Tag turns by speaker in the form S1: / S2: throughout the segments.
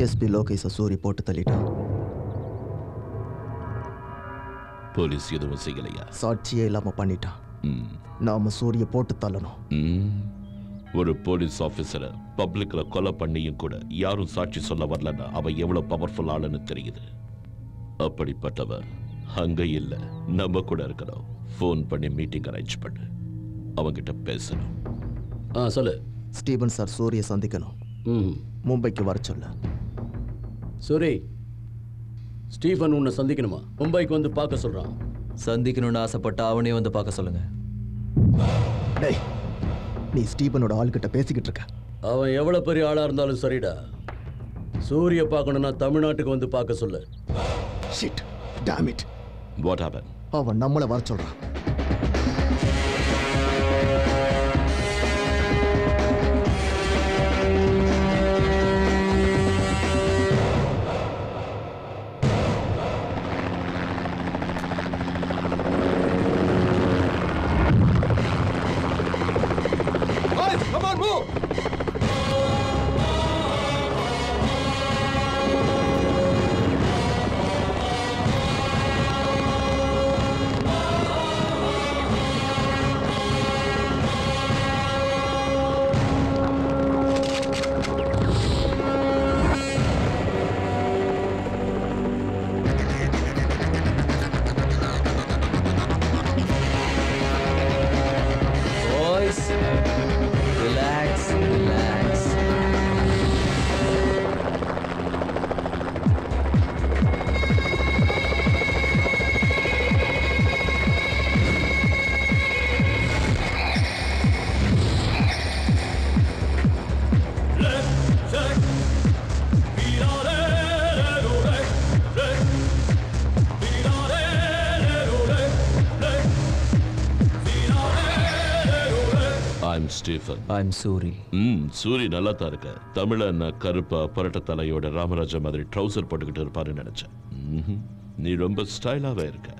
S1: SP லோகேஷ Suri போட்டு தள்ளிட்டான்.
S2: Police எதுவும் செய்யலையா?
S1: சாட்சியே இல்லாம பண்ணிட்டான். நாம சூரிய போட்டு தள்ளணும்.
S2: ஒரு போலீஸ் ஆபீசரை பப்ளிக்ல கொலை பண்ணியும் கூட யாரும் சாட்சி சொல்ல வரலன்னா அவன் எவ்வளவு பவர்ஃபுல் ஆளுன்னு தெரியுது. அப்படிப்பட்டவன் அங்க இல்ல, நம்ம கூட இருக்கணும். ஃபோன் பண்ணி மீட்டிங் அரேஞ்ச் பண்ணு, அவங்கிட்ட பேசணும்.
S3: சொல்லு.
S1: ஸ்டீபன் சார் சூரிய சந்திக்கணும். மும்பைக்கு வர சொல்ல.
S3: சூரி, ஸ்டீஃபன் உன்னை சந்திக்கணுமா? மும்பைக்கு வந்து பார்க்க சொல்றான்.
S4: சந்திக்கணும்னு ஆசைப்பட்ட அவனே வந்து பார்க்க சொல்லுங்க.
S1: டேய், நீ ஸ்டீபனோட ஆள்கிட்ட பேசிக்கிட்டு இருக்க.
S3: அவன் எவ்வளவு பெரிய ஆளா இருந்தாலும் சரிடா, சூரிய பார்க்கணும்னா தமிழ்நாட்டுக்கு வந்து பார்க்க சொல்லு.
S1: Shit, Tom it.
S2: What happen?
S1: அவன் நம்மளை வர சொல்றான்.
S2: ஸ்டீஃபன்.
S4: ஐம் சூரி.
S2: சூரி நல்லா தான் இருக்க. தமிழன் கருப்பா பரட்ட தலையோட ராமராஜா மாதிரி ட்ரௌசர் போட்டுக்கிட்டு இருப்பாருன்னு நினைச்சேன். நீ ரொம்ப ஸ்டைலாவே இருக்க.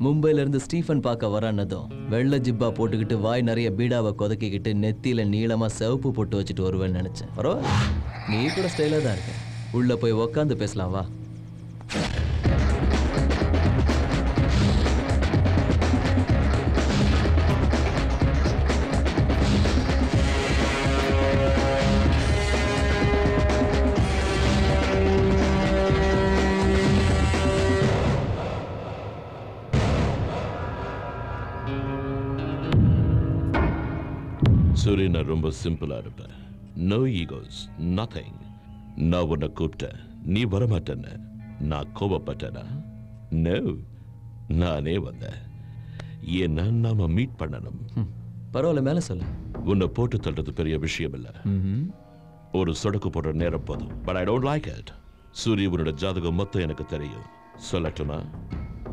S4: மும்பைல இருந்து ஸ்டீஃபன் பார்க்க வரானதும் வெள்ளை ஜிப்பா போட்டுக்கிட்டு வாய் நிறைய பீடாவை கொதக்கிக்கிட்டு நெத்தியில நீளமா சிவப்பு போட்டு வச்சுட்டு வருவேன்னு நினைச்சேன். பரவாயில்ல, நீ கூட ஸ்டைலா தான் இருக்க. உள்ள போய் உக்காந்து பேசலாம் வா.
S2: சூரி, நான் ரொம்ப சிம்பிளா இருப்பேன். No egos, nothing. நான் உன்னை கூப்பிட்டேன், நீ வரமாட்டேன்னு. நான் கோபப்பட்டேனா? நோ, நானே வந்தேன். ஏன்னா நாம மீட் பண்ணணும்.
S4: பரவாயில்ல, மேல சொல்லு.
S2: உன்னை போட்டு தள்ளுறது பெரிய விஷயம் இல்ல. ஒரு சொடக்கு போடுற நேரம் போதும். But I don't like it. Soori, உன்னோட ஜாதகம் மொத்தம் எனக்கு தெரியும். சொல்லட்டுமா?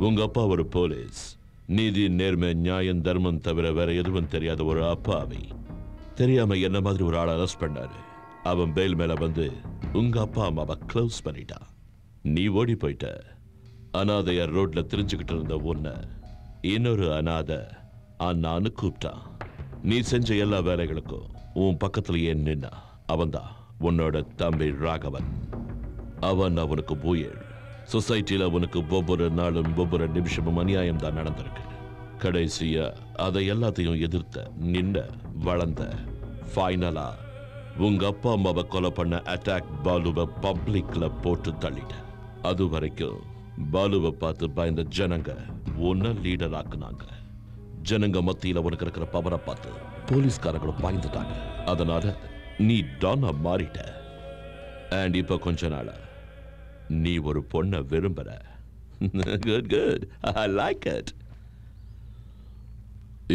S2: உங்க அப்பா ஒரு போலீஸ். நீதி, நேர்மை, நியாயம், தர்மம் தவிர வேற எதுவும் தெரியாத ஒரு அப்பாவி. தெரியாம என்ன மாதிரி ஒரு ஆளை அரெஸ்ட் பண்ணாரு. அவன் பெயில் மேல வந்து உங்க அப்பா அம்மாவை க்ளோஸ் பண்ணிட்டான். நீ ஓடி போயிட்ட. அனாதைய ரோட்ல தெரிஞ்சுக்கிட்டு இருந்த உன்னை இன்னொரு அனாதை அண்ணான்னு கூப்பிட்டான். நீ செஞ்ச எல்லா வேலைகளுக்கும் உன் பக்கத்துலயே நின்னா. அவன்தான் உன்னோட தம்பி ராகவன். அவன் அவனுக்கு பூயல். சொசைட்டில உனக்கு ஒவ்வொரு நாளும் ஒவ்வொரு நிமிஷமும் அநியாயம் தான் நடந்திருக்கு. கடைசியா அதை எல்லாத்தையும் எதிர்த்த, நின்ன, வளர்ந்த, ஃபைனலா உங்க அப்பா அம்மாவை கொலை பண்ண அட்டாக் பாலுவை பப்ளிக்ல போட்டு தள்ளிட்ட. அது வரைக்கும் பாலுவை பார்த்து பயந்த ஜனங்க உன்ன லீடர் ஆக்குனாங்க. ஜனங்க மத்தியில உனக்கு இருக்கிற பவரை பார்த்து போலீஸ்காரங்களும் பாய்ந்துட்டாங்க. அதனால நீ டானா மாறிட்ட. அண்ட் இப்ப கொஞ்ச நாளா நீ ஒரு பொண்ணை விரும்புற. Good good, I like it.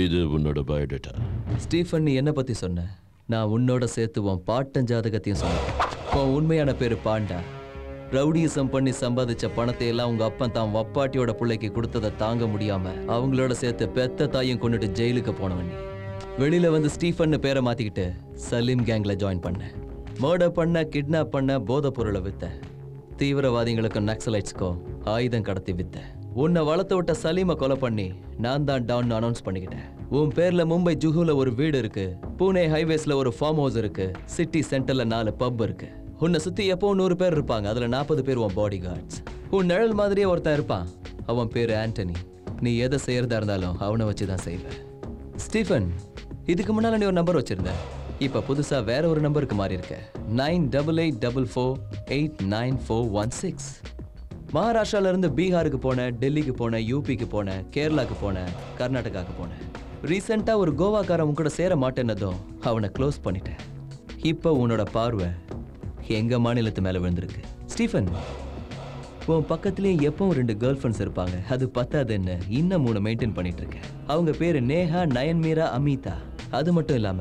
S2: இது உன்னோட பயோடேட்டா.
S4: ஸ்டீஃபன், நீ என்ன பத்தி சொன்ன? நான் உன்னோட சேர்த்து உன் பாட்டன் ஜாதகத்தையும் சொன்னேன். உன் உண்மையான பேரு பாண்டா. ரவுடிசம் பண்ணி சம்பாதிச்ச பணத்தை எல்லாம் உங்க அப்பன் தான் வப்பாட்டியோட பிள்ளைக்கு கொடுத்ததை தாங்க முடியாம அவங்களோட சேர்த்து பெத்த தாயும் கொண்டுட்டு ஜெயிலுக்கு போனவன் நீ. வெளியில வந்து ஸ்டீஃபன் பேரை மாத்திக்கிட்டு சலீம் கேங்ல ஜாயின் பண்ண. மர்டர் பண்ண, கிட்னாப் பண்ண, போதை பொருளை வித்த. தீவிரவாதிகளுக்கும் நக்சலைட்ஸ்க்கும் ஆயுதம் கடத்தி வித்த. உன்னை வளர்த்து விட்ட சலீமை கொலை பண்ணி நான் தான் டவுன் அனௌன்ஸ் பண்ணிக்கிட்டேன். உன் பேர்ல மும்பை ஜுஹுல ஒரு வீடு இருக்கு. பூனே ஹைவேஸ்ல ஒரு ஃபார்ம் ஹவுஸ் இருக்கு. சிட்டி சென்டர்ல 4 பப் இருக்கு. உன்னை சுத்தி எப்போ 100 பேர் இருப்பாங்க. அதுல 40 பேர் உன் பாடி கார்ட்ஸ். உன் நிழல் மாதிரியே ஒருத்தன் இருப்பான். அவன் பேரு ஆண்டனி. நீ எதை செய்யறதா இருந்தாலும் அவனை வச்சுதான் செய்வ. ஸ்டீஃபன், இதுக்கு முன்னால நீ ஒரு நம்பர் வச்சிருந்த. இப்ப புதுசா வேற ஒரு நம்பருக்கு மாறி இருக்க. 9884489416. மகாராஷ்டிரால இருந்து பீகாருக்கு போன, டெல்லிக்கு போன, யூபிக்கு போன, கேரளாக்கு போன, கர்நாடகாக்கு போன. ரீசெண்டா ஒரு கோவாக்காரன் கூட சேர மாட்டேன்னதும் அவனை க்ளோஸ் பண்ணிட்டேன். இப்போ உன்னோட பார்வை எங்க மாநிலத்து மேல விழுந்திருக்கு. ஸ்டீஃபன், உன் பக்கத்துலேயே எப்பவும் 2 கேர்ள் ஃப்ரெண்ட்ஸ் இருப்பாங்க. அது பத்தாதுன்னு இன்னும் 3 மெயின்டைன் பண்ணிட்டு இருக்கேன். அவங்க பேரு நேஹா, நயன்மீரா, அமிதா. அது மட்டும் இல்லாம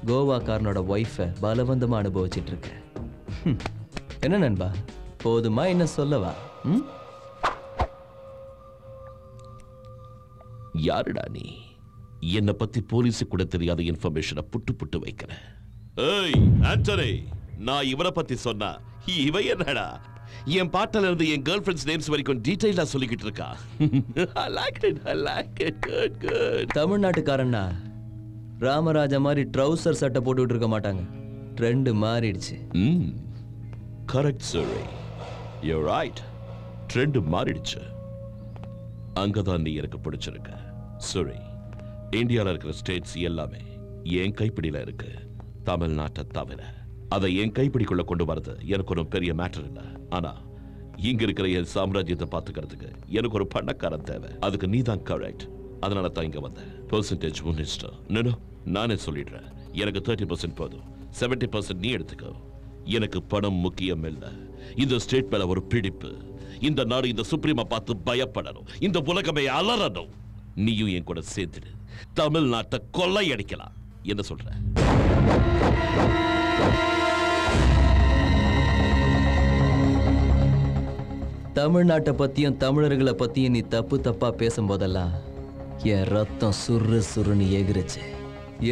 S4: கோவாக்காரனோட ஒய்ஃபை பலவந்தமா அனுபவிச்சிட்டு இருக்கேன். என்ன நண்பா, போதுமா என்ன சொல்லவா?
S2: யாருடா நீ? என்னை பத்தி போலீஸுக்கு கூட தெரியாத இன்ஃபர்மேஷனை புட்டு வைக்கிற. ஏய் ஆண்டனி, நான் இவரை பத்தி சொன்னா இவ என்னடா என் பாட்டில இருந்து என் கேர்ள் ஃப்ரெண்ட்ஸ் நேம்ஸ் வரைக்கும் டீடைலா சொல்லிக்கிட்டு இருக்கா. I like it. Good.
S4: தமிழ்நாட்டுக்காரன்னா Ramaraja மாதிரி ட்ரௌசர் சட்டை போட்டுட்டு இருக்க மாட்டாங்க. ட்ரெண்ட் மாறிடுச்சு.
S2: கரெக்ட் சரி, you're right. ட்ரெண்ட் மாறிடுச்சு. அங்கதான் நீ எனக்கு பிடிச்சிருக்க. சரி, இந்தியாவில் இருக்கிற ஸ்டேட்ஸ் எல்லாமே என் கைப்பிடியில இருக்கு, தமிழ்நாட்டை தவிர. அதை என் கைப்பிடிக்குள்ள கொண்டு வரது எனக்கு ஒரு பெரிய மேட்டர் இல்லை. ஆனா இங்க இருக்கிற என் சாம்ராஜ்யத்தை பார்த்துக்கிறதுக்கு எனக்கு ஒரு பணக்காரன் தேவை. அதுக்கு நீ தான் கரெக்ட். அதனால தான் இங்க வந்தேன். பெர்சன்டேஜ் முன்னிஷ்டம் நானே சொல்லிடுறேன். எனக்கு 30% போதும், 70% நீ எடுத்துக்கோ. எனக்கு பணம் முக்கியம் இல்லை. இந்த ஸ்டேட் மேல ஒரு பிடிப்பு. இந்த நாடு இந்த சுப்ரீமை பார்த்து பயப்படணும். இந்த உலகமே அலறணும். நீயும் என் கூட சேர்த்துடு. தமிழ்நாட்டை கொள்ளையடிக்கலாம். என்ன சொல்ற?
S4: தமிழ்நாட்டை பத்தியும் தமிழர்களை பத்தியும் நீ தப்பா பேசும்போதெல்லாம் என் ரத்தம் சுருன்னு எகிருச்சு.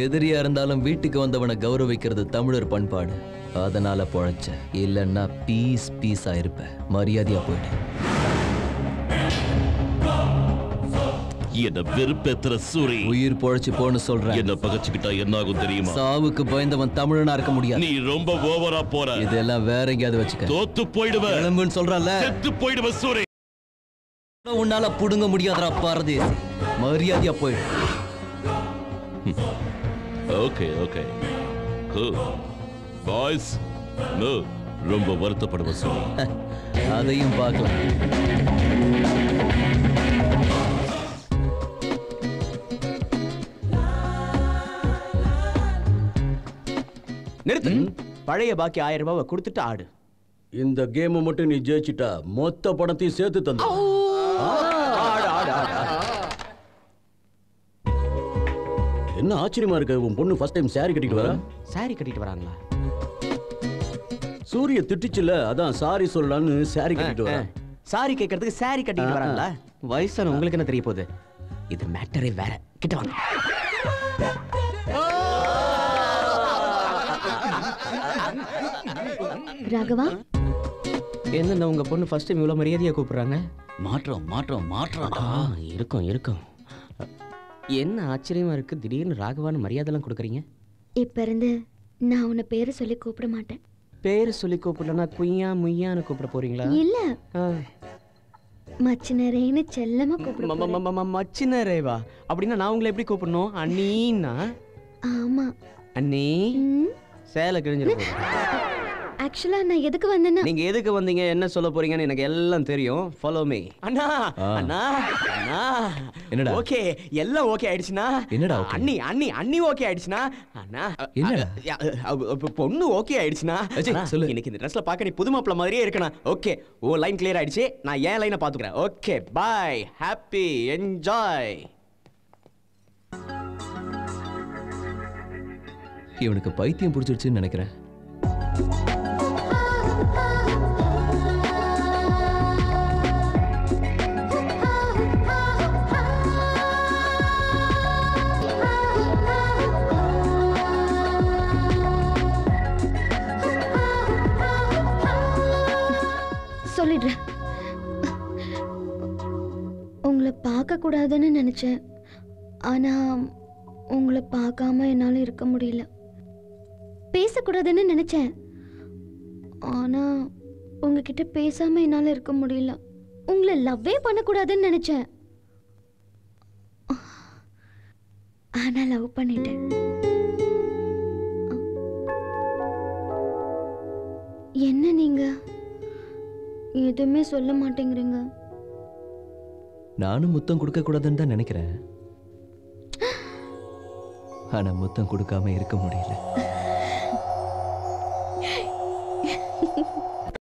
S4: எதிரியா இருந்தாலும் வீட்டுக்கு வந்தவனை கௌரவிக்கிறது தமிழர் பண்பாடு. அதனால பொழைச்ச. இல்லைன்னா பீஸா இருப்ப. மரியாதையா போயிடு.
S2: என்ன வெறுப்பேத்துற சூரி.
S4: உயிர் பொழைச்சு போன்னு சொல்றேன்.
S2: என்ன பகச்சுக்கிட்டா என்ன ஆகும் தெரியுமா?
S4: சாவுக்கு பயந்தவன் தமிழனா இருக்க முடியாது.
S2: நீ ரொம்ப ஓவரா போற.
S4: இதெல்லாம் வேற எங்கேயாவது வச்சுக்க.
S2: தோத்து போயிடுவேன்.
S4: கிளம்புன்னு சொல்றல.
S2: செத்து போயிடுவேன் சூரி.
S4: உன்னால புடுங்க முடியாதடா பாரதேசி. மரியாதையா போயிடு.
S2: Okay cool boys. no ரொம்ப வருத்தப்படுவ சூரி.
S4: அதையும் பார்க்கலாம்.
S5: நிறுத்து. பழைய பாக்கி 1000 ரூபாவை கொடுத்துட்டு ஆடு.
S3: இந்த கேம் மட்டும் நீ ஜெயிச்சிட்டா மொத்த பணத்தையும் சேர்த்து தந்து. என்ன ஆச்சரியமா இருக்கு, உன் பொண்ணு ஃபர்ஸ்ட் டைம் சாரி கட்டிட்டு வரா?
S5: சாரி கட்டிட்டு வராங்களா?
S3: சூரிய திட்டுச்சுல, அதான் சாரி சொல்லலான்னு சாரி கட்டிட்டு வரா.
S5: சாரி கேட்கறதுக்கு சாரி கட்டிட்டு வராங்களா? வயசான உங்களுக்கு என்ன தெரிய போகுது? இது மேட்டரே வேற. கிட்ட வாங்க.
S6: ராகவா,
S5: என்ன உங்க பொண்ணு ஃபர்ஸ்ட் டைம் இவ்வளவு மரியாதையா கூப்பிடுறாங்க?
S1: மாற்றம்
S5: இருக்கும். என்ன ஆச்சரியமா இருக்கு, திடீர்னு ராகவான்னு மரியாதைலாம் கொடுக்குறீங்க?
S6: இப்ப இருந்து நான் உன்னை பேரு சொல்லி கூப்பிட மாட்டேன்.
S5: பேரு சொல்லி கூப்பிடலன்னா குய்யா முய்யான்னு கூப்பிட போறீங்களா?
S6: இல்ல, மச்சினரேன்னு செல்லமா கூப்பிட.
S5: மச்சினரேவா? அப்படின்னா நான் உங்களை எப்படி கூப்பிடணும்? அண்ணீன்னா?
S6: ஆமா.
S5: அண்ணி சேலை கிழிஞ்சிட போகுது.
S6: ஆக்சுவலா நான் எதுக்கு வந்தேன்னா,
S5: நீங்க எதுக்கு வந்தீங்க, என்ன சொல்ல போறீங்கன்னு எனக்கு எல்லாம் தெரியும். Follow me. அண்ணா அண்ணா அண்ணா.
S4: என்னடா?
S5: ஓகே, எல்லாம் ஓகே ஆயிடுச்சுனா?
S4: என்னடா?
S5: அண்ணி அண்ணி அண்ணி ஓகே ஆயிடுச்சுனா? அண்ணா
S4: என்னடா?
S5: பொண்ணு ஓகே ஆயிடுச்சுனா? இன்னைக்கு இந்த ட்ரெஸ்ல பார்க்க நீ புது மாப்பிள்ள மாதிரியே இருக்கனா? ஓகே, ஓ லைன் கிளியர் ஆயிடுச்சு. நான் ஏன் லைனை பாத்துக்கிறேன். Okay bye, happy, enjoy.
S4: இவனுக்கு பைத்தியம் பிடிச்சிருச்சுன்னு நினைக்கிறேன்.
S6: சொல்லிடுறேன். உங்களை பார்க்க கூடாதுன்னு நினைச்சேன். ஆனா உங்களை பார்க்காம என்னால இருக்க முடியல. பேசக்கூடாதுன்னு நினைச்சேன். ஆனா உங்ககிட்ட பேசாம என்னால இருக்க முடியல. உங்களை லவ்வே பண்ணக்கூடாதுன்னு நினைச்சேன். ஆனா லவ் பண்ணிட்டேன். என்ன நீங்க எதுவுமே சொல்ல மாட்டேங்கிறீங்க?
S4: நானும் முத்தம் கொடுக்க கூடாதுன்னு தான் நினைக்கிறேன். ஆனா முத்தம் கொடுக்காம இருக்க முடியல.